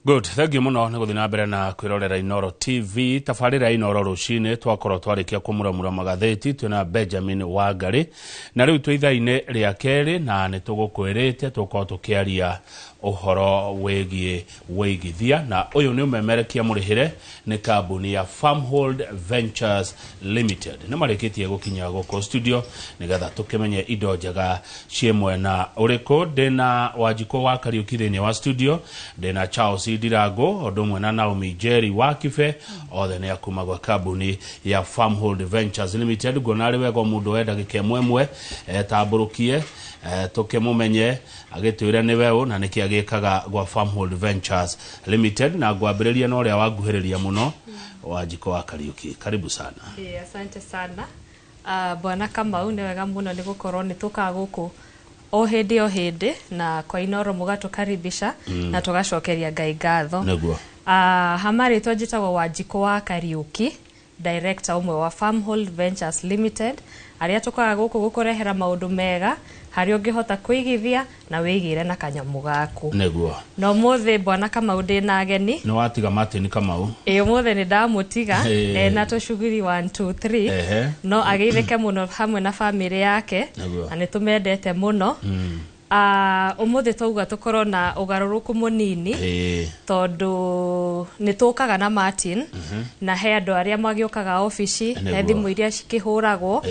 Good, thank you muno niguthi na mbere na kwirorera Inoro TV tafarira Inoro rucine twakorwo twarikia kumuramura magatheti twina Benjamin Wangari na riu twithaine ria keri na nitugukwirite tukorwo tukiaria uhoro wegie weigithia na uyu ni umemerekia murihire ni kambuni ya Farmhold Ventures Limited ni marikitie gukinya goko studio nigetha tukimenye indo njega ciemwe na uriko ndina Wanjiko wa Kariuki thini wa studio ndina Charles Ndirago odumwe na Naomi Jerry Wakife othe ni akuma gwa kambuni ya Farmhold Ventures Limited gonari wego mundu wenda gikemwemwe tamburukie tukimumenye agitwira ni wewe na niki agikaga gwa Farmhold Ventures Limited na gwambiriria no ria wanguhiriria muno Wanjiko wa Kariuki. Karibu sana. Asante sana. Bwana Kamau ni wega muno ni gukorwo ni tuka guku o hindi na kwa Inoro mugatukaribisha na tugacokeria Ngai ngatho. Neguo. Hamari twajitagwo Wanjiko wa Kariuki, director umwe wa Farmhold Ventures Limited, aria tukaga guku gukurehera maundu mega hari ungihota kuigithia na wigire na kanyamu gaku. Neguo. No muthe Bwana Kamau ndina ageni. No watiga Martin Kamau. Muthe ni ndamutiga na tushuguri 1 2 3. No ageitheke muno hamwe na family yake. Na nitumendete muno. Umuthe twauga tukorwo na ugaruruku munini tondu nitukaga na Martin na he andu aria magiokaga office na thimu iria cikihuragwo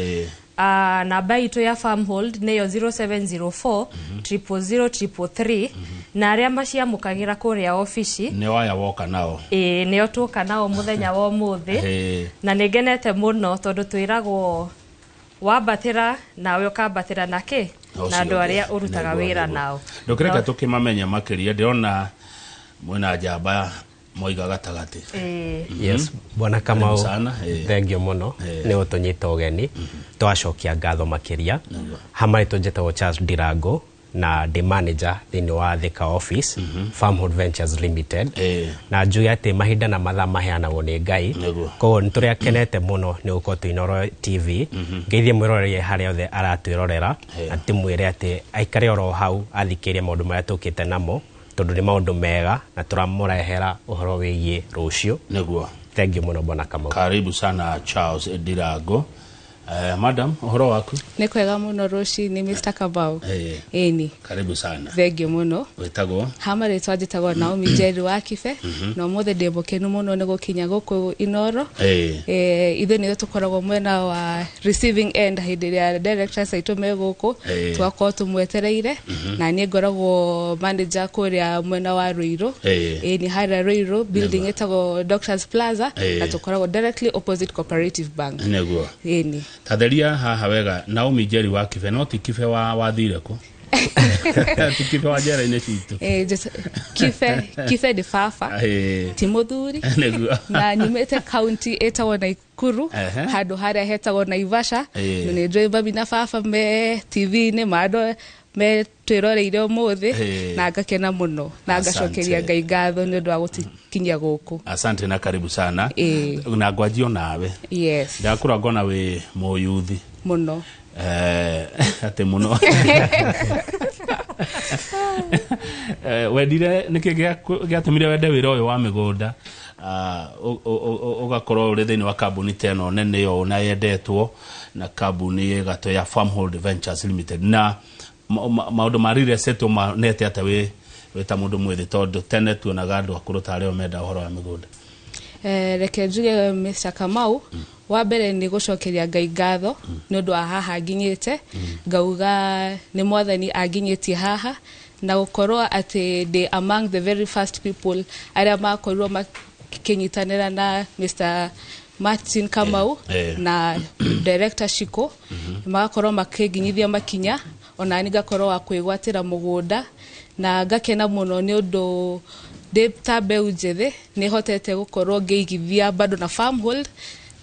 namba itu ya Farmhold neyo 0704 00003 na aria maciamukagira kuria office ne waya woka nao neo tuka nao muthenya wa muthi na nigenete muno tondu twiragwo wabatira nawe ukabatira nake na andu aria urutaga wira nao ndokireka tukimamenya makiria ndiona mwena jamba moiga gatagati. Yes, Bwana Kamau thengio muno ni utunyita ugeni twacokia ngatho makiria hamwe tunjetawo Charles Ndirago na the manager thini wa Thika office Farmhold Ventures Limited na njuya ati mahinda na mathaa maheanagwo ni Ngai ko nituria kenete muno ni ukotu Inoro TV ngeithie mwirorere haria othe aratwirorera ati mwire ati aikare oro hau athikirie maundu maria tukite namo tondu ni maundu mega na turamurehera uhoro wigie rucio. Neguo. Thank you muno Bwana Kamau. Karibu sana Charles Ndirago. Madam, uhoro waku? Ni kwega muno ruci ni Mr. Kamau. Eni. Karibu sana. Thank you muno. Wetagwo? Hamari twajitagwo Naomi Jerry Wakife. No muthe ndimukenu muno ni gukinya guku Inoro. Ithe ni tukoragwo mwena wa receiving end hindi ya directors aitume guku twakorwo tumwetereire na ni ngoragwo manager kuria mwena wa Ruiru. Ni hara Ruiru building etagwo Doctors Plaza na tukoragwo directly opposite Cooperative Bank. Neguo. Eni. Tatheria haha wega Naomi Jerry Wakife no ti kife wathire ku tikife wa jera ine citu just kife de fafa Timothuri na nimete county etagwo Naikuru handu haria hetagwo Naivasha ni driver bina fafa me TV ni mado me twiroreire umuthi na ngakena muno na ngacokeria Ngai ngatho ni undu wa gutikinyia guku. Asante na karibu sana na ngwajio nawe. Yes, ndakura ngona we moyuthi muno ate muno wedire niki giatumire wende wira uyu wa migunda ugakorwo uri thini wa kambuni teno nene yo na yendetwo na kambuni gato ya Farmhold Ventures Limited na maundu marire seto manete ata we ta mundu mwithi tondu tene tuonaga andu akuru tareo menda uhoro wa migunda. Reke njuge Mr. Kamau wa mbere ni gucokeria Ngai ngatho ni undu wa haha nginyite ngauga ni mwathani anginyitie haha na gukorwo ati they among the very first people aria makorwo makinyitanira na Mr. Martin Kamau na director Shiko magakorwo makiginyithia makinya ona ni gakorwo wa kwigwatira mugunda na ngakena muno ni undu Depta Ujede ni hotete gukorwo ngeigithia bado na Farmhold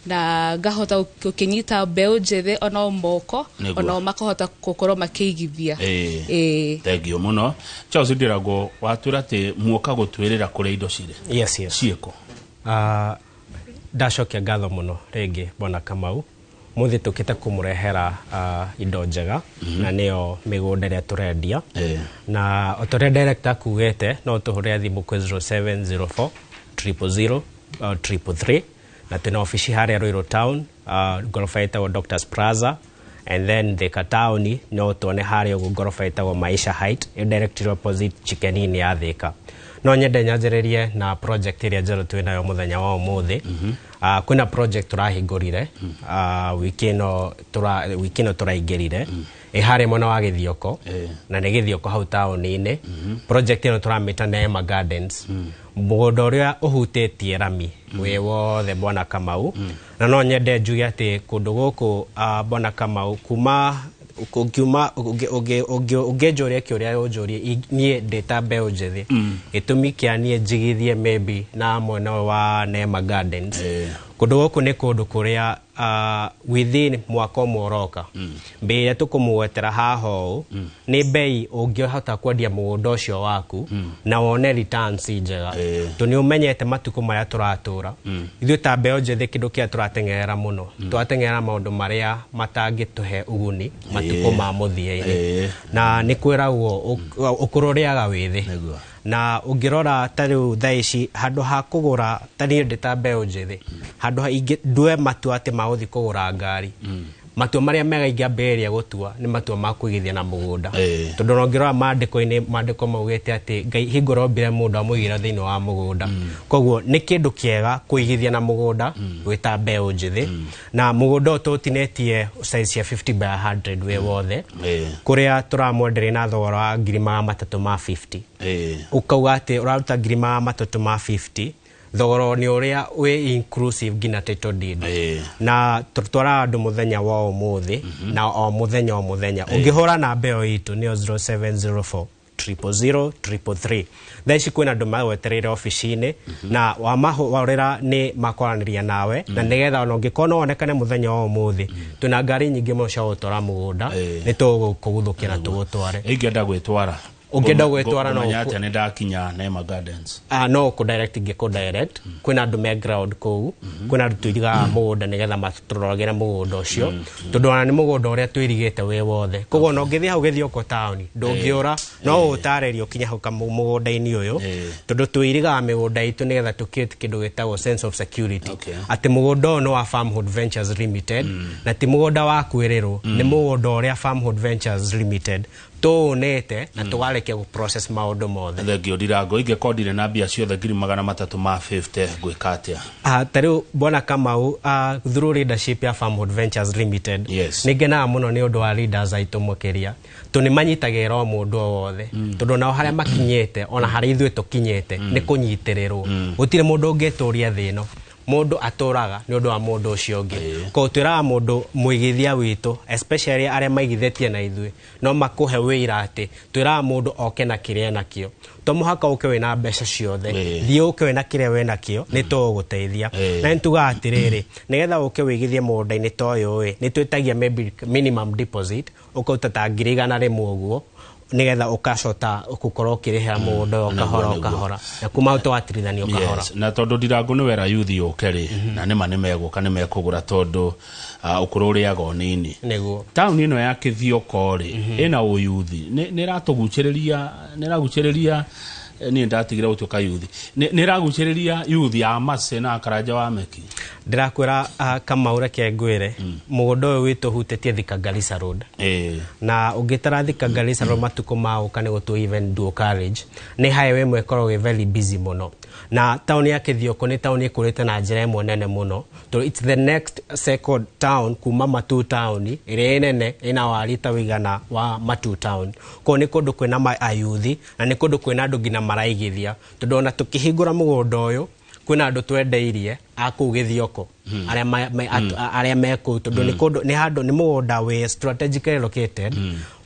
na ngahota kukinyita Ujede ona moko ona makahota gukorwo makiigithia. Thank you muno. Charles Ndirago watura te muoka gutwirira kure indo cire. Yes. Cieko. Ndacokia ngatho muno ringi Bwana Kamau muthi tukite kumurehera indo njega na nio migunda ria turendia na otoria director kugete no tuhure thimu kwa 0704 000 333 na tuna ofisi haria Ruiru town gorofa itago Doctors Plaza and then the Kataoni no tuone haria gorofa itago Maisha Height directly opposite Chicken Inn ya Thika no nyende nyanjererie na project iria njeru twinayo muthenya wa umuthi kuna project turahingurire wikino turaingirire ihare mona wa Githioko na ne Githioko hau taoni-ini project ino turamita Neema Gardens mugunda uria uhutetie rami we wothe Bwana Kamau na no nyende njuge ati kundu guku Bwana Kamau kuma ugejoria kioria ujorie nie data beo jethi gitumi kia nie njigithie maybe na mwena wa Neema Gardens kundu guku ni kundu kuria within mwaka mworoka bei ya tukumwetera haho ni bei ungihota kwendia mugunda ucio waku na wone returns njega tu ni umenyete matuko maya turatura ithu ta beo jethi kindu kia turatengera muno twatengera maundu maria matangituhe uguni matuko ma muthia-ini na ni kwiragwo ukuroriaga withi na ungirora tariu thaici handu ha kugura tani ndita beo jethi handu ndue matua ati mauthi kugura ngari matua maria mega ingiamberia gutua ni matua ma kuigithia na mugunda tondu ngirora mandiko maugite ati ngai hingorombire mundu amuigira thiini wa mugunda koguo ni kindu kiega kuigithia na mugunda gwita beo jethi na mugunda ututinetie size ya 50 by 100 we wothe kuria turamwendere na thogora wa 350 ukauga ati uraruta 350 thogoro ni uria we inclusive gina title deed na tutwara andu muthenya wa umuthi na o muthenya ungihora na beo itu ni 0704 000 333 thaici kwina andu magwetereire ofisi-ini na wamahorera ni makoraniria nawe na nigetha ona ungikona onekane muthenya wa umuthi tuna ngari nyingi muno cia gutwara mugunda ni tugukuguthukira tugutware ingenda gwitwara ungenda gwetwara no nyata ne dakinya Neema Gardens no ku direct ngiko direct kwina andu me ground ku kwina andu tuiriga mugunda nigetha maturogera mugunda ucio tondu ona ni mugunda uria tuirigite we wothe koguo no ngithi hau Githioko town ndungiura no utarerio kinya hau mugunda-ini uyu tondu tuiriga migunda itu nigetha tukite kindu gitagwo sense of security ati mugunda no wa Farmhood Ventures Limited na ti mugunda wa kwirirwo ni mugunda uria Farmhood Ventures Limited tuonete na tugareke process maundu mothe thegio Ndirango ingekondire na mbia ciothe 350 gwikatia tariu Bwana Kamau through leadership ya Farmhood Ventures Limited ningena muno ni undu wa leaders aitu mukiria tuni manyitagira o mundu wothe tondu nao haria makinyete ona haria ithuĩ tukinyete ni kunyitirĩrwo gutire mundu ungeturia thino mundu aturaga ni undu wa mundu ucio ungi ko twira mundu muigithia witu especially aria maigithetie na ithuĩ no makuhe wira ati twira mundu oke na kiria nakio to muhaka uke wina mbeca ciothe thie uke wina kiria we nakio ni tuguteithia na ntuga atiriri nigetha uke wigithie mugunda-ini toyo ni twitagia maybe minimum deposit ukauta ta 100 rimwe uguo nigetha ukacota ukukorwo kirihera mugunda ukahora na kuma utwatirithania ukahora na tondu Ndirango ni wera youth ukeri na nima nimeguka nimekugura tondu ukururiaga onini niguo town ino ya Githioko ri ina uyuthi ni raguciriria ni ndatigira utuka yuthi ni raguciriria yuthi ya mase na Karanja wa Meki ndirakwira Kamaura ke ngwire mugunda uyu witu hutetie Thika Garissa Road na ungitara Thika Garissa Road matuko mauka ni gutu even dual carriage ni highway mwe korwo very busy muno na town ya Githioko ni town ikurite na njira imwe nene muno to it's the next second town kuma Matu town ire nene ina warita wigana wa Matu town ko ni kundu kwina ayuthi na ni kundu kwina andu ngina maraigithia tondu ona tukihingura mugunda uyu kwina andu twendeirie aku Githioko aria meku tondu ni kundu ni handu ni mugunda we strategically located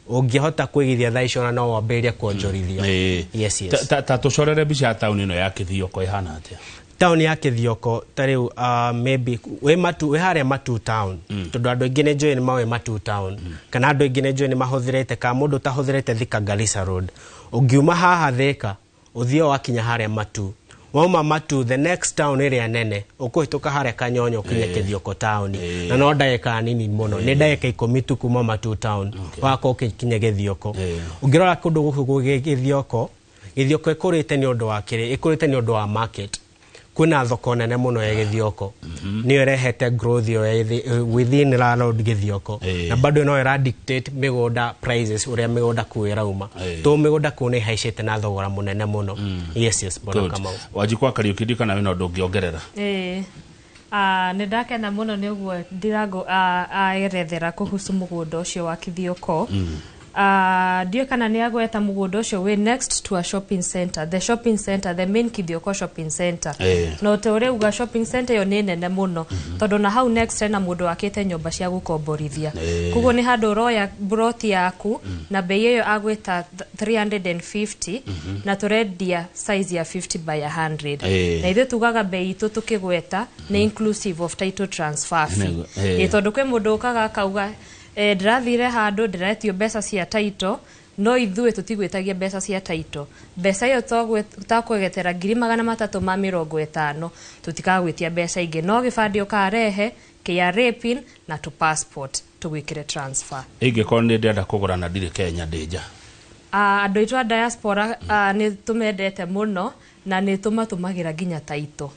ungihota kwigithia thaici ona no wambiria kuonjorithia yes ta tucorere mbica ya town ino ya Githioko ihana atia town ya Githioko tariu maybe we haria Matu town tondu andu aingi ni njui ni mawe Matu town kana andu aingi ni njui ni mahuthirite ka mundu tahuthirite Thika Garissa Road ungiuma haha Thika uthio wakinya haria Matu wauma Matu the next town area nene ukuhituka hare Kanyonyo kinye Kithioko town na no ndagika nini muno ni ndagika 10 tu kuma Matu town wako kinye Kithioko ungirora kundu guku Kithioko ikurite ni undu wa kire ikurite ni undu wa market kuna thoko nene muno ya Kithioko ni irehete growth yo within landlord Kithioko na bado no ira dictate migoda prices uria migoda kuirauma to migoda kune haicete na thogora munene muno yes bona kama wajikwa Kariukidika na wino ndungiongerera ni ndakena muno ni uguo Ndirango aerethera kuhusu mugunda ucio wa Kithioko dio kana ni agweta mugunda ucio we next to a shopping center, the shopping center, the main Kithioko shopping center no te ore uga shopping center yo ni nene muno tondu na hau next na mundu akite nyumba cia gukomborithia kugo ni handu roya broti yaku na bei yo agweta 350 na turendia size ya 50 by 100 na ithe tugaga bei itu tukigweta ni inclusive of title transfer fee tondu kwe mundu kaga kauga ndirathire handu ndiretio mbeca cia taito no ithuĩ tutigwetagia mbeca cia taito mbeca iyo tũtakwegetera 350 tutikagwĩtia mbeca ingĩ no gĩbandĩ ũkarehe KRA pin na tu passport tugwĩkire transfer ingĩkorwo nĩ ndĩrenda kũgũra na ndirĩ Kenya ndĩnja andũ aitũ a diaspora nĩ tũmendete mũno na nĩ tũmagira ginya taito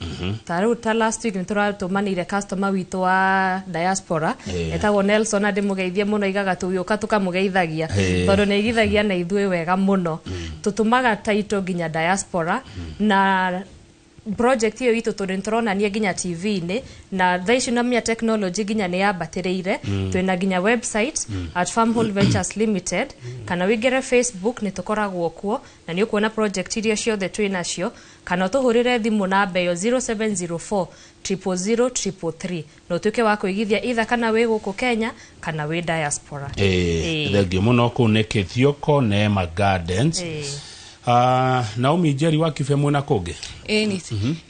tarĩu ta last week nĩ tũratũmanire customer witũ wa diaspora etagwo Nelson ndĩmũgeithie mũno igaga tũgĩũka tũkamũgeithagia tondũ nĩ igithagia na ithuĩ wega mũno tũtũmaga taito ginya diaspora na project hiyo itu turintoronania ginya TV-ini na thaici na mia technology ginya ni yabatĩrĩire twina ginya website at Farmhold Ventures Limited kana wigere Facebook ni tukoragwo kuo na ni ukuona project iria ciothe twinacio kana tuhurire thimu na beyo 0704 000 no tuke wa kuigithia either kana we guku Kenya kana we diaspora thengio muno ku ne Kithioko Neema Gardens Naomi Jerry wakife mwena koge ni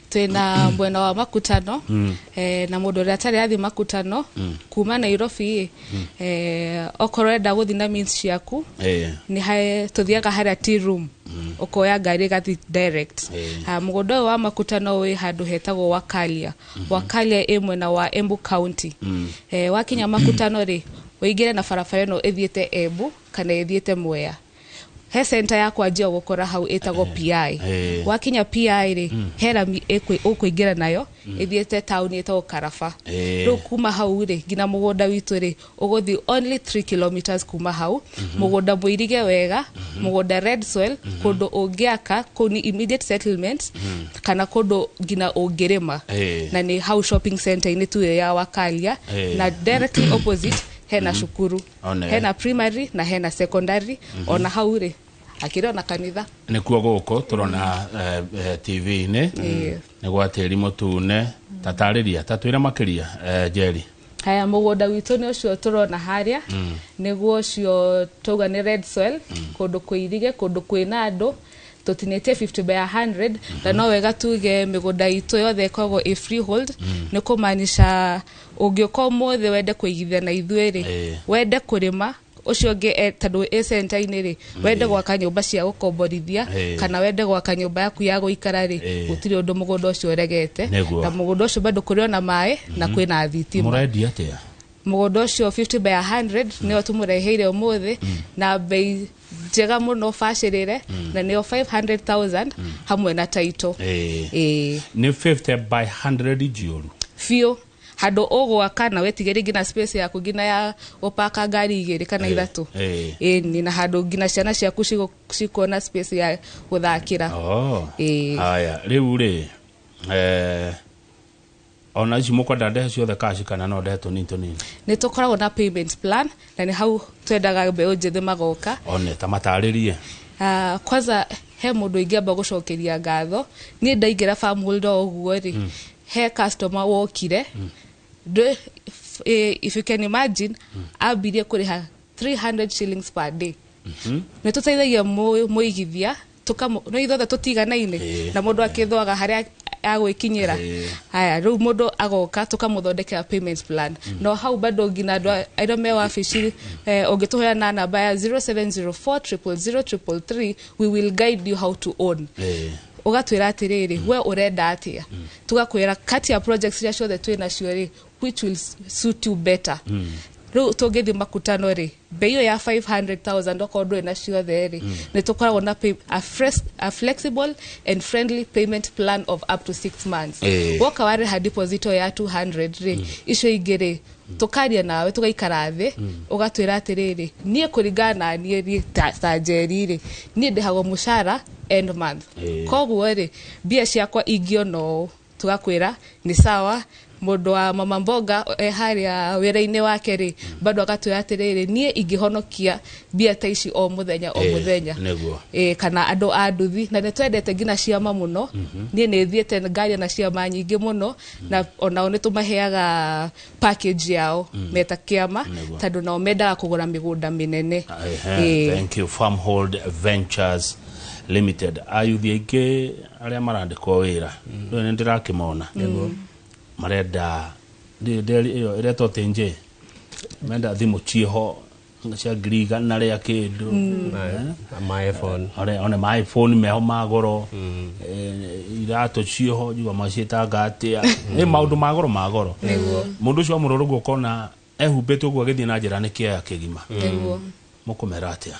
twina mwena wa makutano na mundu uria tari athi makutano kuma Nairobi okorenda guthi na means ciaku ni hae tuthiaga haria tea room ukoya ngari gathi direct mugunda wa makutano we handu hetagwo Wakalia mwena wa Embu County wakinya makutano ri uingire na barabara no ethiete Embu kana ethiete Mwea he center yakwa njia gukora hau etagwo PI wakinya PI ri hera ukuingira nayo ethiete town etagwo Karafa ru kuma hau ri ngina mugunda witu ri uguthi only 3 kilometers kuma hau mugunda muirige wega mugunda red soil kundu ungiaka kuni immediate settlements kana kundu ngina ungirima na ni hau shopping center ini tu ya Wakalia na directly opposite hena shukuru hena primary na hena secondary ona haure akira na kanitha ni kuo guko turona TV ne ni gwateri mutune tatariria tatwira makiria Jerry haya mugunda witu ni ucio turona haria niguo ucio tuga ni red soil kundu kuirige kundu kwina andu tutinete 50 by 100 na no wega tuge migunda itu yothe kogo a freehold ni kumaanisha ungioka mothe wende kuigithia na ithueri wende kurima ucio nge tondu center-ini ri wende gwaka nyumba cia gukomborithia kana wende gwaka nyumba yaku ya guikara ri gutiri undu mugunda ucio uregete na mugunda ucio bado kuri ona mai na kwina thitima muredia atia mugunda ucio 50 by 100 ni otumureheire umuthi na bei njega muno bacirire na nio 500,000 hamwe na title ni 50 by 100 juru fio hado ogwaka na wetigeri gina space ya kugina ya opaka ngari igiri kana ithatu ni na hado gina ciana ciaku cikona space ya guthakira haya riu ri ona ici mukwenda ndehe ciothe kaci kana no ndehe tunini ni tukoragwo na payment plan na ni hau twendaga mbeu njithe magoka one ta mataririe kwanza he mundu ingiamba gucokeria ngatho ni ndaingira Farmhold oguo ri he customer wokire if you can imagine abirie kuriha 300 shillings per day ne tutaithagia muigithia no ithothe tutiganaine na mundu akithwaga haria agwikinyira haya riu mundu agoka tukamuthondekera payment plan no hau bado ngina andu airome wa fishi ungituhoya na namba ya 0704 000 333 we will guide you how to own ugatwira atiriri we urenda atia tugakwira kati ya projects cia ciothe twina cio ri which will suit you better ru tugithi makutano ri beyo ya 500,000 okondo ina ciothe ri ni tukoragwo na a flexible and friendly payment plan of up to 6 months woka wari ha deposit ya 200 ri icio igiri tukaria nawe tugaikara thi ugatwira atiriri nie kuringana nie ri ta njeri ri nie ndihago mushara end month koguo ri bia ciakwa ingiono tugakwira ni sawa mundu wa mama mboga haria wira-ini wake ri bado agatwira atiriri nie ingihonokia bia ta ici o muthenya kana andu a nduthi na netwendete ngina ciama muno nie ni thiete ngaria na ciama nyingi muno na onao ni tumaheaga package yao meta kiama tondu no mendaga kugura migunda minene. Thank you. Farmhold Ventures Limited ayuthi aingĩ arĩa marandĩkwo wĩra nĩ ndĩrakĩmona marenda iyo ireto tenje menda thimo chiho cia griga na ria kindu my iPhone one my iPhone meho magoro irato chiho juga macita gatia ni maundu magoro mundu cio mururu gukona ehumbetwo gwa githii na njira ni kia kigima mukumera atia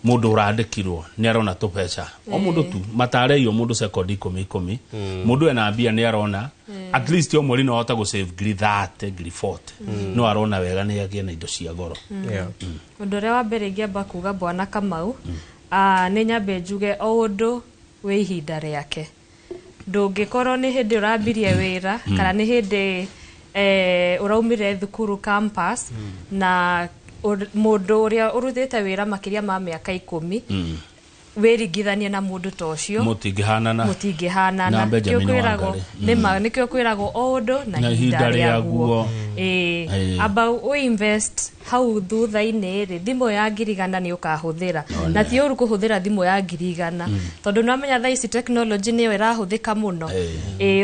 mundu urandikirwo ni arona tupecha o mundu tu matare iyo mundu sekondi 10 mundu ena bia ni arona at least yo mweri no hota go save gri 30 gri 40 no arona wega ni agie na indo cia goro undu ria wa mbere ngiamba kuga Bwana Kamau ni nyambe njuge o undu wi ihinda riake ndungikorwo ni hindi urambirie wira kana ni hindi uraumire thukuru campus na mundu uria uruthite wira makiria ma miaka 10 wiringithanie na mundu tocio mutingihanana nikio kwirago nikio kwirago o undu na ihinda riaguo about we invest how thutha-ini ri thimu ya ngirigana ni ukahuthira na ti uru kuhuthira thimu ya ngirigana tondu namenya tha ici technology ni irahuthika muno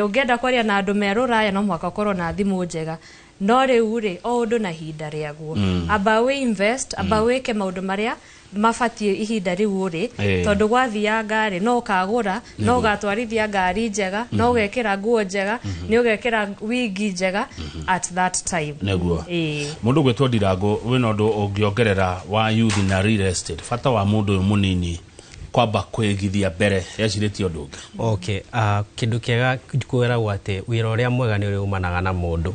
ungienda kwaria na andu meruraya no mwaka korwo na thimu njega no riu ri o undu na ihinda riaguo about we invest about we ke maundu maria mafatie ihinda riu ri tondu gwathia ngari no kagura no gatwarithia ngari njega no gekira nguo njega ni ugekira wigi njega at that time neguo mundu gwetwo Ndirango we no ndu ungiongerera wa youth na real estate fata wa mundu munini kwamba kwigithia mbere yacirĩtio ũndũ ũngĩ. Okay, kindu kiega kwĩra gwate wĩra ũrĩa mwega nĩ ũrĩa umanaga na mũndũ.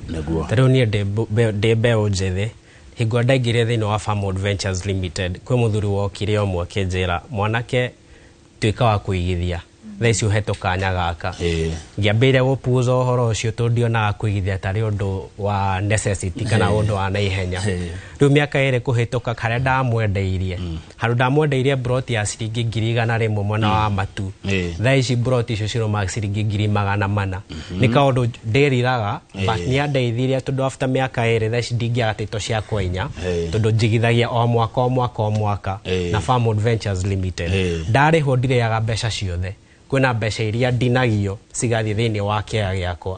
Tarĩu niĩ ndĩ mbeũ njĩthĩ hingo ndaingĩrire thĩinĩ wa Farmhold Ventures Limited kwĩ mũthuri wokire ũmwe akĩnjĩra mwanake tuĩka wa kũigithia thaa ici ũhetwo kanya gaka ngĩambĩrĩria gũpuuza ũhoro ũcio tondũ ndionaga kũigithia tarĩ ũndũ wa necessity kana ũndũ wa naihenya. Rĩu mĩaka ĩrĩ kũhĩtũka karĩa ndamwendeirie handũ ndamwendeirie broti ya ciringi 100 mwena wa Matu thaa ici broti icio ciromaga ciringi 400 nĩ kaũndũ ndĩriraga but nĩ andeithirie tondũ after mĩaka ĩrĩ thaa ici ndingĩaga tĩto cia kwenya tondũ njigithagia o mwaka na Farmhold Ventures Limited ndarĩhwo ndirĩaga mbeca ciothe kwina mbeca iria ndinagio cigathi thĩinĩ wa kĩaya gĩakwa.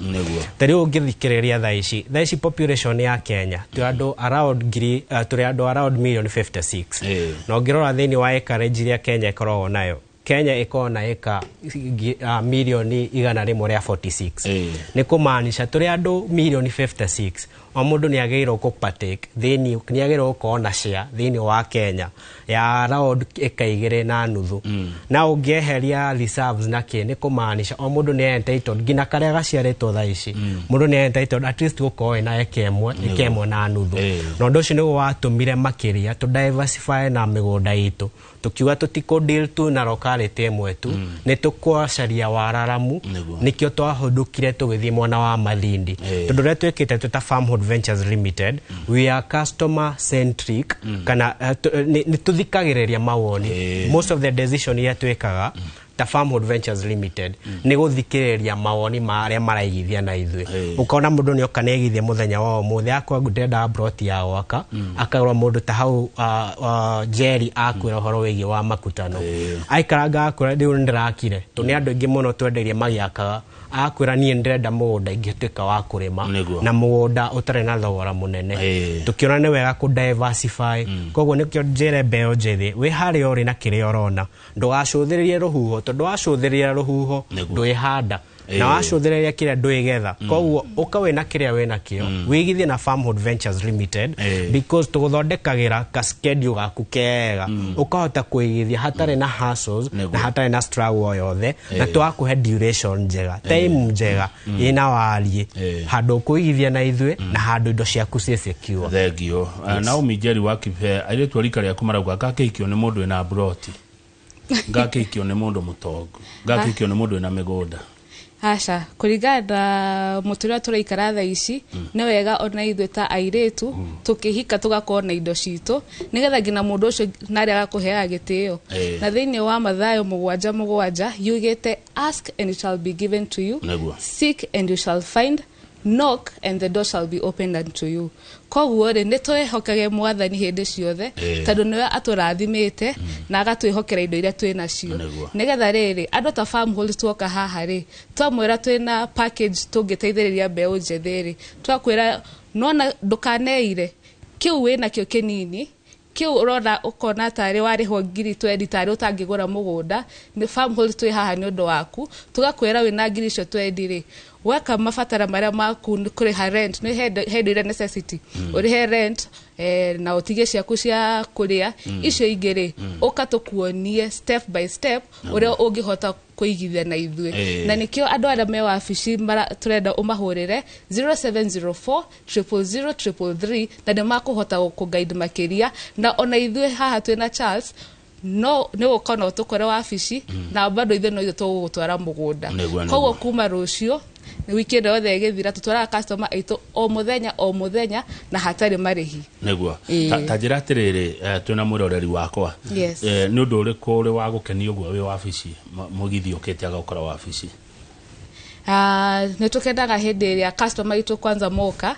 Tarĩu ũngĩthikĩrĩria thaa ici population ya Kenya tũrĩ andũ around 1,56,000,000 na ũngĩrora thĩinĩ wa acreage iria Kenya ĩkoragwo nayo Kenya ĩkoragwo na eka milioni 146 nĩ kũmaanisha tũrĩ andũ 1,56,000 o mũndũ nĩ agĩrĩirwo kũpartake thĩinĩ nĩ agĩrĩirwo gũkorwo na share thĩinĩ wa Kenya ya around eka 2.5 na ũngĩeheria reserves na nĩ kũmaanisha o mũndũ nĩ entitled ngina karĩa gaciarĩtwo thaa ici mũndũ nĩ entitled at least gũkorwo na eka 1.5 na ũndũ ũcio nĩguo watũmire makĩria to diversify na mĩgũnda itũ tukiuga tutiko-deal tu na locality ĩmwe tu nĩ tũkwacaria wararamu nĩkĩo twahũndũkire tũgĩthiĩ mwena wa Malindi tondũ rĩrĩa twĩkĩte twĩta Farmhold Ventures Limited we are customer centric kana nĩ tũthikagĩrĩria mawoni most of the decision iria twĩkaga ta Farmhold Ventures Limited nĩ gũthikĩrĩria mawoni marĩa maraigithia na ithuĩ ũkaona mũndũ nĩ oka nĩaigithia mũthenya wa ũmũthĩ akwa ndĩrenda broti ya gwaka akagũra mũndũ ta hau Jerry akwĩra ũhoro wĩgiĩ wa makutano aikaranga akwĩra rĩu ndĩrakire tondũ nĩ andũ aingĩ mũno twenderie magiakaga akwĩra niĩ ndĩrenda mũgũnda ingĩtuĩka wa kũrĩma na mũgũnda ũtarĩ na thogora mũnene tũkĩona nĩ wega kũ diversify koguo nĩkĩo njĩre mbeũ njĩthĩ wĩ harĩa ũrĩ na kĩrĩa ũrona ndũgacũthĩrĩrie rũhuho tondu wacuthiria ruhuho ndwihanda na wacuthiria kiria ndwigetha koguo ukawe na kiria we na kio wigithie na Farmhold Ventures Limited because tuguthondekagira ka schedule gaku kega ukahota kuigithia hatari na hassles na hatari na struggle yothe na twakuhe duration njega time njega ina warie handu kuigithia na ithwe na handu indo ciaku cie secure. Thegio Naomi Njeri wakipe aire twarika ria kumarauga gakeikio ni mundu ina broti gakeikio ni mundu mutongo gakeikio ni mundu ina migunda. Asha kurigana mutura turaikara tha ici ne wega ona ithwe ta airetu tukihika tugakona indo citu nigetha ngina mundu ucio nari agakuhea gitio na thiini wa Mathayo 7:7 yugite ask and it shall be given to you, seek and you shall find, knock and the door shall be opened unto you. Koguo ri nitwihokage mwathani hindi ciothe tondu niwe aturathimite na agatwihokera indo iria twina cio nigetha riri andu ta Farmhold twoka haha ri twamwira twina package tungiteithiriria mbeu njetheri twakwira nona ndukaneire kiu wina kio kinini kiu urona ukona tari wariho ngiri 20 tari utangigura mugunda ni Farmhold twi haha ni undu waku tugakwira wina ngiri cio 20 ri weka mafatara maria maku kuri ha rent ni head necessity uri he rent na utige ciaku cia kuria icio ingiri ukatukuonie step by step uri ungihota kuigithia na ithwe na nikio andu aria me wabici turenda umahurire 0704 000 333 na nĩ makuhota kuguide makiria na ona ithwe haha twina Charles no ne ukona tukore wabici na bado ithe no tugutwara mugunda koguo kuma rucio weekend othe igithira tutwara customer aito o muthenya na hatari marihi neguo tajira tiriri twina muroreri wakwa ni undu uriku uri wa gukenia uguo wi wabici mugithi ukete agakora wabici nitukendaga hindi iria customer itu kwanza moka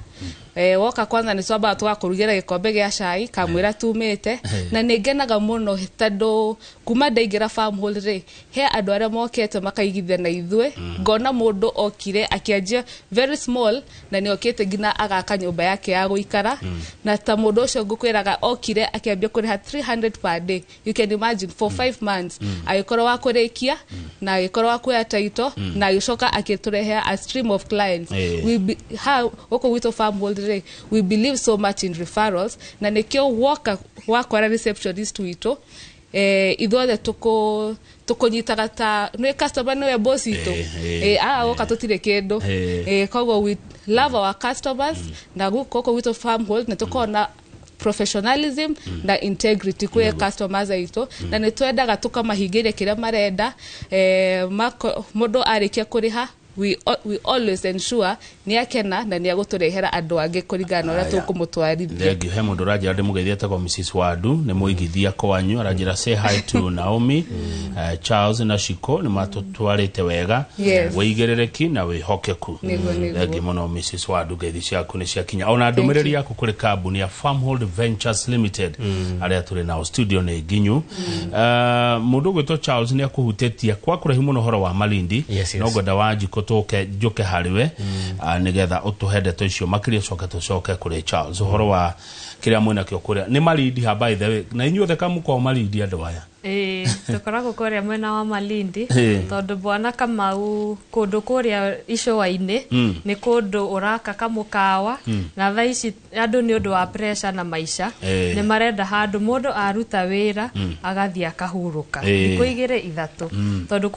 woka kwanza ni swaba twakurugira gikombe gia cai kamwira tumite na ningenaga muno tondu kuma ndaigira Farmhold ri he andu aria mokete makaigithia na ithwe ngona mundu okire akianjia very small na ni okete ngina agaka nyumba yake ya guikara na ta mundu ucio ngukwiraga okire akiambia kuriha 300 per day. You can imagine for 5 months agikorwo wa kurikia na agikorwo wa kuya title na agicoka akiturehe a stream of clients. How woko wito Farmhold we believe so much in referrals na nikio wakora receptionist wito ithuothe tukunyitaga ta no customer no boss ito woka tutire kindu koguo we love our customers na guko wito Farmhold na tukona professionalism na integrity kwe customers aito na nitwendaga tukamahingiria kiria marenda mundu arikia kuriha we always ensure ni akena na ni aguturehera andu ange kurigana ora tukumutwarithia. Thank you. He mundu rajira ndi mugeithia ta kwa Mrs. Wadu ni muigithia kwanyu rajira say hi to Naomi Charles na Shiko ni matutwarite wega weigerereki na wihokeku. Thank you muno Mrs. Wadu geithia ciaku ni ciakinya ona ndumiriri yaku kuri kambuni ya Farmhold Ventures Limited aria turi na studio ni ginyu mundu gwito Charles ni akuhutetia kwa kurahi muno horo wa Malindi no goda wajiko toke joke hariwe nigetha utuhede to icio makiria coke kuri Charles horo wa kiria mwena kio kuria ni Malindi ha by the way na inyuothe kamuko Malindi andu aya tukoragwo kuria mwena wa Malindi tondu bwana Kamau kundu kuria icoa-ini ni kundu uraka kamukawa na tha ici andu ni undu wa pressure na maisha ni marenda handu mundu aruta wira agathia akahuruka ni kuigire ithatu tondu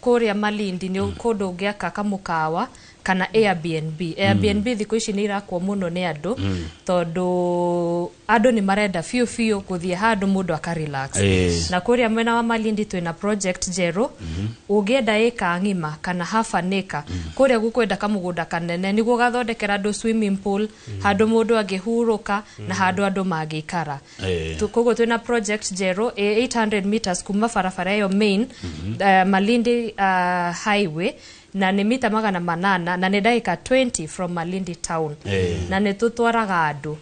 kuria Malindi ni kundu ungiaka kamukawa kana Airbnb thiko ici ni irakwo muno ni andu tondu andu ni marenda fiu kuthia handu mundu akarelax na kuria mwena wa Malindi twina project Jero ugienda eka ngima kana half an acre kuria gukwenda kamugunda kanene niguo gathondekera andu swimming pool handu mundu angihuruka na handu andu magikara tukogo twina project Jero 800 meters kuma barabara yo main Malindi highway na ni mita 800 na ni dakika 20 from Malindi town na ni tutwaraga andu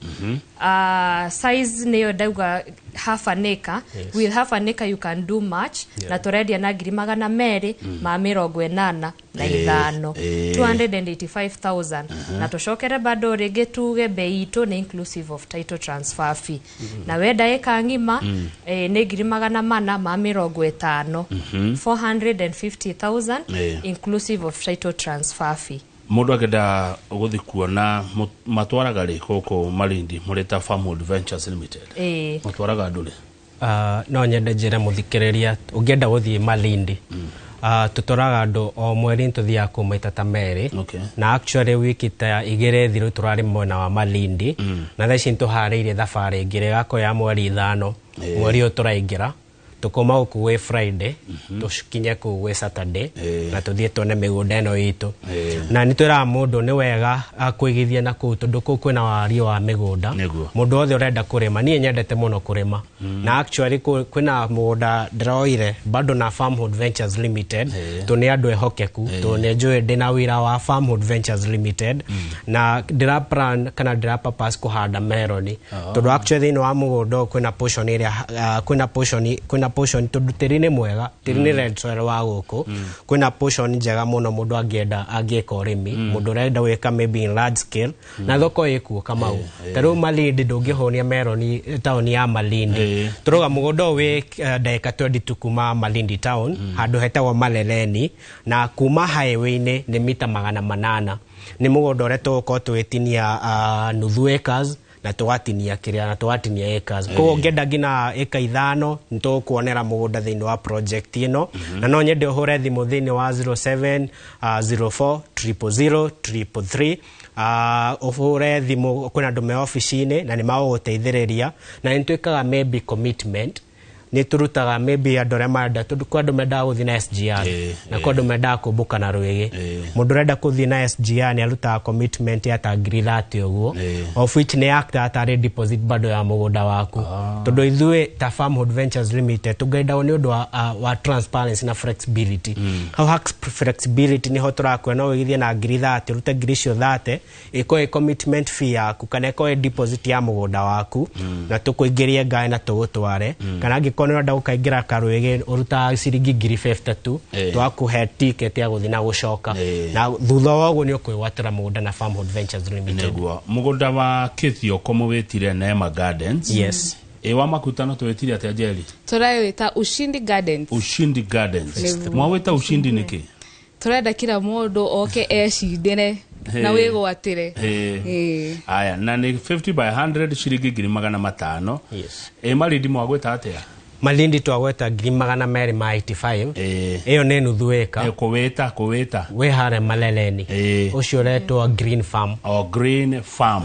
size niyo dauga half an acre. With half an acre you can do much. Na turendia na 285,000 na ithano 285,000 na tucokere bado rege tuge bei itu ni inclusive of title transfer fee na wenda eka ngima ni 450,000 450,000 inclusive of title transfer fee. Mundu agenda guthi kuona matwaraga ri koko Malindi mureta Farmwood Ventures Limited matwaraga ndule no nyende njire muthikiriria ungienda guthi Malindi tutoraga andu o mweri tuthia ku maita ta meri na actually wiki ta igire thiru turari mwena wa Malindi na thaici ntuhariire thabari ingire gako ya mweri 5 mweri uturaingira tukoma ku we Friday tukinya ku we Saturday na tuthie tone migunda eno itu na nitwira mundu ni wega kuigithia na ku tondu ku kwina wari wa migunda mundu othe urenda kurima nie nyendete muno kurima na actually kwina mugunda ndiroire bado na Farmwood Ventures Limited tuni andu ehokeku tuni njui ndina wira wa Farmwood Ventures Limited na ndira plan kana ndira purpose kuhanda meloni tondu actually no wa mugunda kwina portion area kwina portion tondu tirine mwega tirine red soil wa guku kwina portion njega muno mundu angienda angieka urimi mundu renda weka maybe in large scale na thoko ikuo Kamau taru Malindi ndungihonia meloni town ya Malindi turoga mugunda we daika 22 kuma Malindi town handu hetagwo Maleleni na kuma highway ni mita 800 ni mugunda ureto ko twetinia nuthu acres na twatinia kiria na twatinia acres ko ngenda ngina eka 5 nitukuonera mugunda thiini wa project ino na no nyende uhure thimu thiini wa 0704 000 333 uhure thimu kuna ndume office-ini na ni maguteithiriria na nitwikaga maybe commitment ni turutaga maybe andore manda tondu kwa andu menda guthi na SGR na kwa andu menda kubuka na Rwigi mundu renda kuthi na SGR ni aruta commitment ya ta ngiri 30 uguo of which ni act atari deposit bado ya mugunda waku tondu ithue ta Farmwood Ventures Limited tugaida ni undu wa transparency na flexibility how flexibility ni hotura kwena wigithie na ngiri 30 rute ngiri cio 30 iko commitment fee yaku kana iko deposit ya mugunda waku na tukuingirie ngae na tugutware kana kono nda ukaingira Karwege uruta ciringi ngiri 52 twakuhe ticket ya guthi na gucoka na thutha woguo ni ukwigwatira mugunda na Farmwood Ventures Limited neguo mugunda wa Kithio komowetire Neema Gardens wa makutano twetire atia jeli turayita Ushindi Gardens mwaweta Ushindi niki turenda kila mundu oke ecindire na wigwatire aya na ni 50 by 100 shiringi 500 Malindi mwagweta atia Malindi twagweta 285 iyo ni nuthu eka kuweta we hare Maleleni ucio retwa Green Farm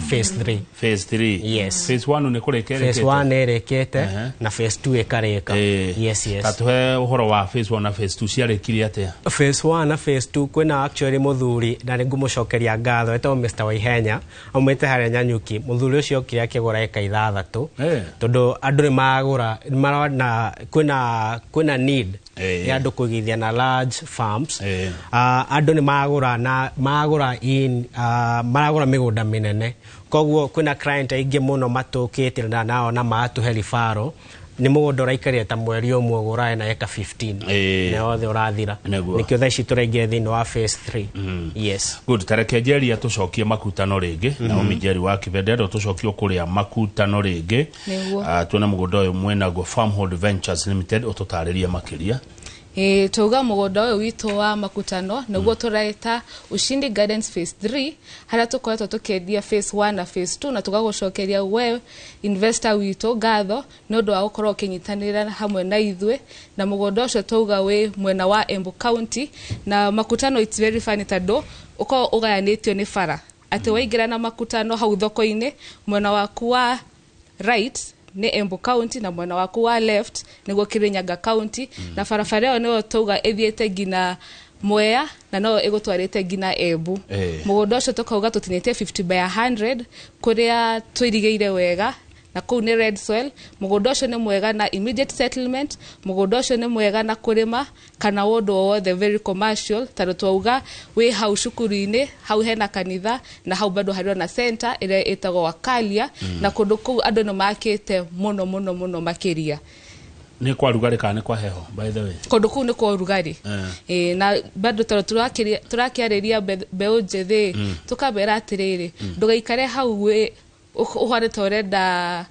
phase 3 yes phase 1 ni kurekere phase 1 erekete na phase 2 ekareka yes tatuhe uhoro wa phase 1 na phase 2 ciarekire atia phase 1 na phase 2 kwina actually muthuri na ngumucokeria ngatho eto Mr. Waihenya aumete hare Nyanyuki muthuri ucio kire akigura eka 6 tondu andu ni magura na kuna need ya andu kuigithia na large farms andu ni magura in magura migunda minene koguo kuna client aingi muno matukite na nao na matu helifaro ni mugunda raikaria ta mweri umwe gurae na eka 15 na othe urathira nikio thaici turaingia thiini wa phase 3 yes good tareke jeri atucokie makutano ringi na umijeri wa Kibendero tucokio kuria makutano ringi tuona mugunda uyu mwena go Farmwood Ventures Limited ututariria makiria tuga mugunda uyu witu wa makutano niguo turaita Ushindi Gardens phase 3 haria tukoretwo tukendia phase 1 na phase 2 na tugagucokeria we investor witu ngatho ni undu wa gukorwo kinyitanira hamwe na ithue na mugunda ucio tuga we mwena wa Embu County na makutano it's very funny tado uko ugayanitio ni bara ati waingira na makutano hau thoko-ini mwena waku wa right ni Embu County na mwena waku wa left niguo Kirinyaga County na barabara ĩyo nĩyo tuga ithiĩte ngina Mwea na no igutwarite ngina Embu mugunda ucio tukauga tutinite 50 by 100 kuria twirigeire wega na kuu ni red soil, mugunda ucio ni mwega na immediate settlement, mugunda ucio ni mwega na kurima kana wondu wothe very commercial, taro twauga we hau cukuru-ini, hau hena kanitha na hau bado hari na center ire itago Wakalia na kundu kuu andu no makite muno makiria. Ni kwa rugari kana kwa heho by the way? Kundu kuu ni kwa rugari. Na bado taro turakiariria mbeu njethi tukabera atiriri ndugaikare hau we uhare torenda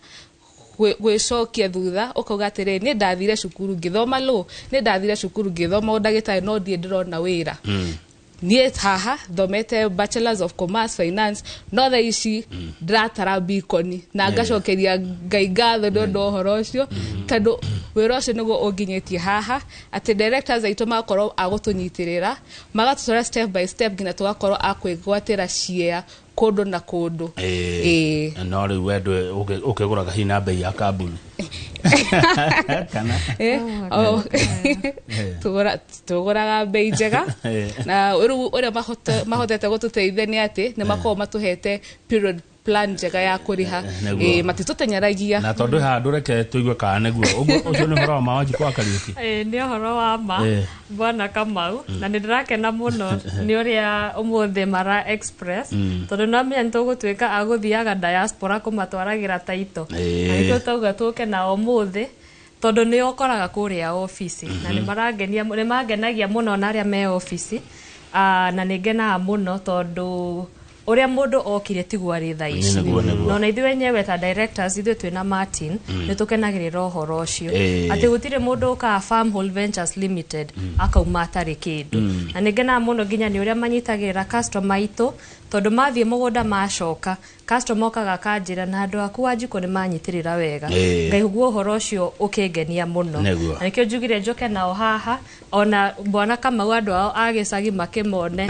gwicokia thutha ukauga atiri ni ndathire cukuru ngithoma ni ndathire cukuru ngithoma ndagitari no ndie ndirona wira. Nie haha thomete Bachelors of Commerce Finance no tha ici ndratara bikoni na ngacokeria Ngai ngatho ndondo uhoro ucio tondu wira ucio niguo unginyetie haha ati directors aitũ makorwo agutunyitirira magatutwara step by step ngina tugakorwo akwigwatira share kundu na kundu. No riu wendo ukigura kahina bei ya kambuni kana tuguraga bei njega na uri mahotete gututeithia ni ati ni makorwo matuhete period plan njega ya kuriha matitutenyaragia na tondu handu reke tuigue kana neguo ucio ni horo ma wanji kwa Kariuki. Ni horo wa ma Bwana Kamau na ndirakena muno ni uria umuthi Mara Express tondu no menya ntugutwika aguthiaga diaspora kumatwaragira taito niko tauga tuke na umuthi tondu ni okoraga kuria office na ni magenagia muno na aria me office na ningena muno tondu uria mundu okire tigwa ri tha ici no na ithuĩ nyewe ta directors ithuĩ twina Martin ni tukenagirira uhoro ucio ati gutire mundu ka Farmhold Ventures Limited akauma atari kindu na ningena muno nginya ni uria manyitagirira customer itu tondu mathie mugunda macoka customer okaga kanjira na andu aku wanjiko ni manyitirira wega ngai huguo uhoro ucio ukingenia muno na nikio njugire njoke nao haha ona Bwana Kamau andu ao agicagi makimone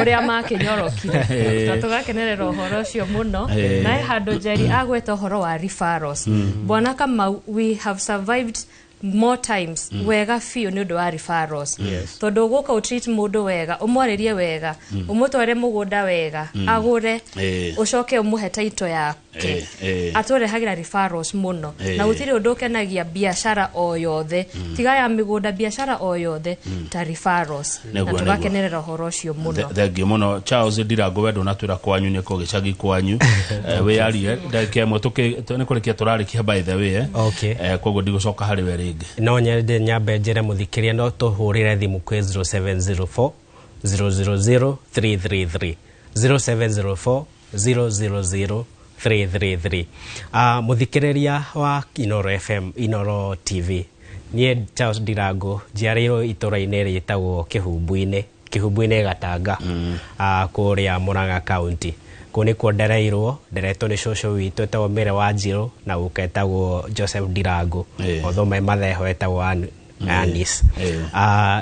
uria makinyorokire na tugakenerera uhoro ucio muno na handu Njeri agweta uhoro wa referrals. Bwana Kamau, we have survived more times wega fio ni undu wa referrals tondu guka utreat mundu wega umwaririe wega umutware mugunda wega agure ucoke umuhe taito yake aturehagira referrals muno na gutire undu kenagia biashara o yothe tiga ya migunda biashara o yothe ta referrals na tugakenerera uhoro ucio muno. Thengiũ muno Charles Ndirango wendo na twira kwanyu ni kugicagi kwanyu we yarie ndake mwe ni kurikia turarikia by the way koguo ndigucoka hari we no nyende nyambe njere muthikiria no tuhurire thimu kwi 0704 000 333 0704 000 333. Muthikiriria wa Inoro FM Inoro TV nie Charles Ndirango njiarĩirwo itũra-inĩ rĩtagwo Kĩhumbu-inĩ Gatanga kũrĩa Murang'a County kuni kwa ndereirwo nderetwo ni cũcũ witũ etagwo Mĩre Wanjirũ na gũketagwo Joseph Ndirango otho me matheho etagwo Anis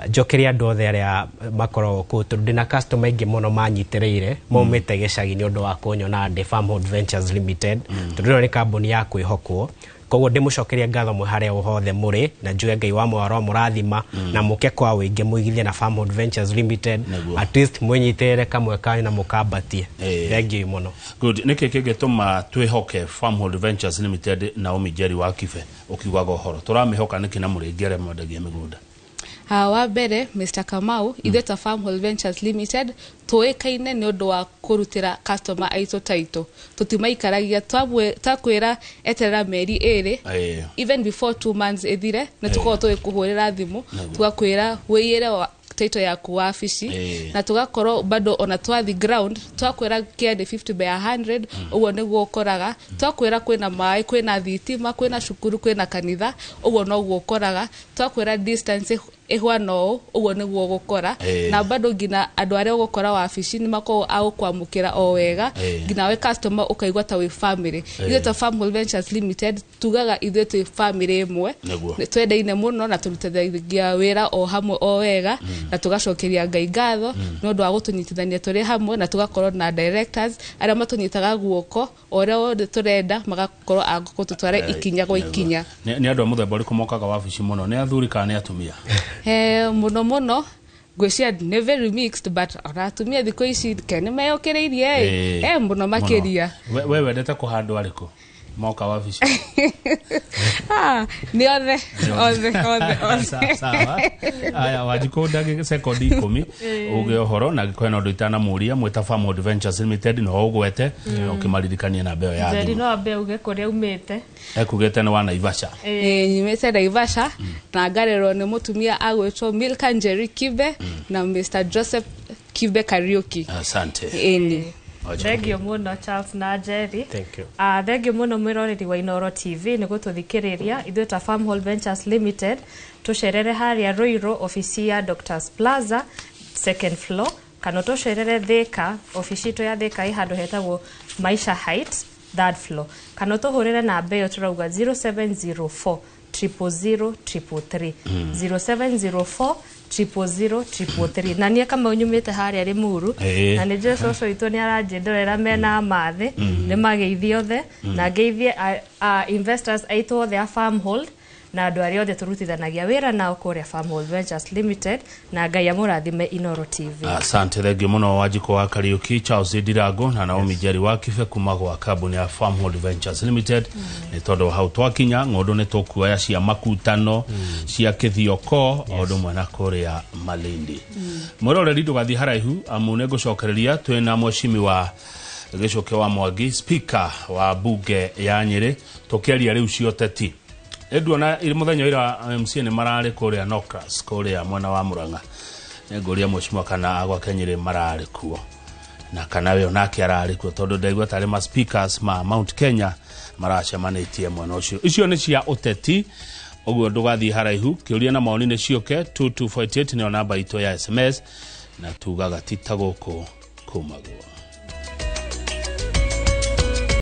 njokeria andũ othe arĩa makoragwo kũu tondũ ndĩna customer aingĩ mũno manyitĩrĩire maumĩte gĩcagi nĩ ũndũ wa kũnyona The Farmhold Ventures Limited tondũ ĩno nĩ kambuni ya kwĩhokwo koguo ndimucokeria ngatho mwe haria hothe muri na njuge Ngai wa mwaro mũrathima na muke kwa wĩingĩ muigithie na Farmhold Ventures Limited at least mwenyitere kamwe kanyu na mukambatie thengiũ muno. Good. Niki kĩngĩtũma twĩhoke Farmhold Ventures Limited na Njeri wa Kibe ukiugaga uhoro turamĩhoka niki na mũrĩngĩre mwendagia mĩgũnda? Wa mbere Mr. Kamau ithuĩ ta Farmhold Ventures Limited tuikaine ni undu wa kurutira customer aito taito tutimaikaragia twakwira eterera meri eri even before 2 months ethire na tuko twikuhurira thimu tugakwira wiyire taito yaku wabici na tugakorwo bado ona twathi ground twakwira kiende 50 by 100 uguo niguo ukoraga twakwira kwina mai kwina thitima kwina cukuru kwina kanitha uguo no guo ukoraga twakwira distance ihwano uguo niguo gukora na bado ngina andu aria ugukora wabici ni mako agukwamukira o wega ngina we customer ukaigwa ta we family ithuĩ ta Farmhold Ventures Limited tugaga ithuĩ twi family imwe twendaine muno na turutethagia wira o hamwe o wega na tugacokeria Ngai ngatho no ndu wa gutunyitithania turi hamwe na tugakorwo na directors aria matunyitaga guoko oria wothe turenda magakorwo agututwara ikinya gwa ikinya. Ni andu a muthemba uriku mokaga wabici muno ni athuri kana ni atumia? Muno gwĩcia nĩ very mixed but aratumia thikũ ici kene meyokereirie muno makiria. We wendete kũhandwo arĩkũ? moka wabici ni othe sawa aya Wanjikũ ndagĩka sekondi 10 uge ohoro na kwena ũndũ itanamuria mweta Farm Adventures Limited no ũgwete ũkĩmaririkania na mbeo ya thimũ no mbeo uge kũrĩa umĩte ekugĩte nĩ wa Naivasha nyumĩte Naivasha na ngarerwo nĩ mũtumia agwĩtwo Milka Njeri Kibe na Mr. Joseph Kibe Kariuki. Asante. Thengio muno Charles na Jerry. Thank you. Thengio muno mwiroreri wa Inoro TV niguo tuthikiriria ithuĩ ta Farm Ventures Limited tucerere haria Ruiru ofisi ya Doctors Plaza second floor kana tucerere Thika ofisi to ya Thika handu hetagwo Maisha Heights third floor kana tuhurire na mbeo turauga 0704 000 333 0704 000 na niä kama unyumite haria Limuru na nä njå coco itå nä aranjindorera mena mathä nä mageithie othe na ngeithie investors aitå othe a Farmhold na andå arä othe tå rutithanagia wä ra nao kå rä a Farmhold Ventures Limited na Ngai amũrathime Inoro TV. Asante thengio muno Wanjikũ wa Kariuki Charles Ndirango na Naomi Njeri wa Kibe kuma gwa kambuni ya Farmhold Ventures Limited nĩ tondũ hau twakinya ng'ondu nĩ tũkuoya cia makutano cia Kithioko ũndũ mwe na kũrĩa Malindi. Mũroreri ndũgathiĩ haraihu amu nĩ ngũcokereria twĩna mwecimi wa Gĩcũke wa Mwangi speaker wa bunge ya Nyĩrĩ tũkĩaria rĩu cio teti Edwana muthenya ira MC ni marari kuria Nokras kuria mwana wa Murang'a nguria mweshimwa kana agwa Kenyere marari kuo na kana we onake arari kuo tondu ndaigua tari ma speakers ma Mount Kenya maracemanitie mwana ucio icio ni cia uteti uguo ndugathi haraihu kiuria na maoni ni cioke 2248 ni namba itu ya SMS na tugaga tita guku kumagwo.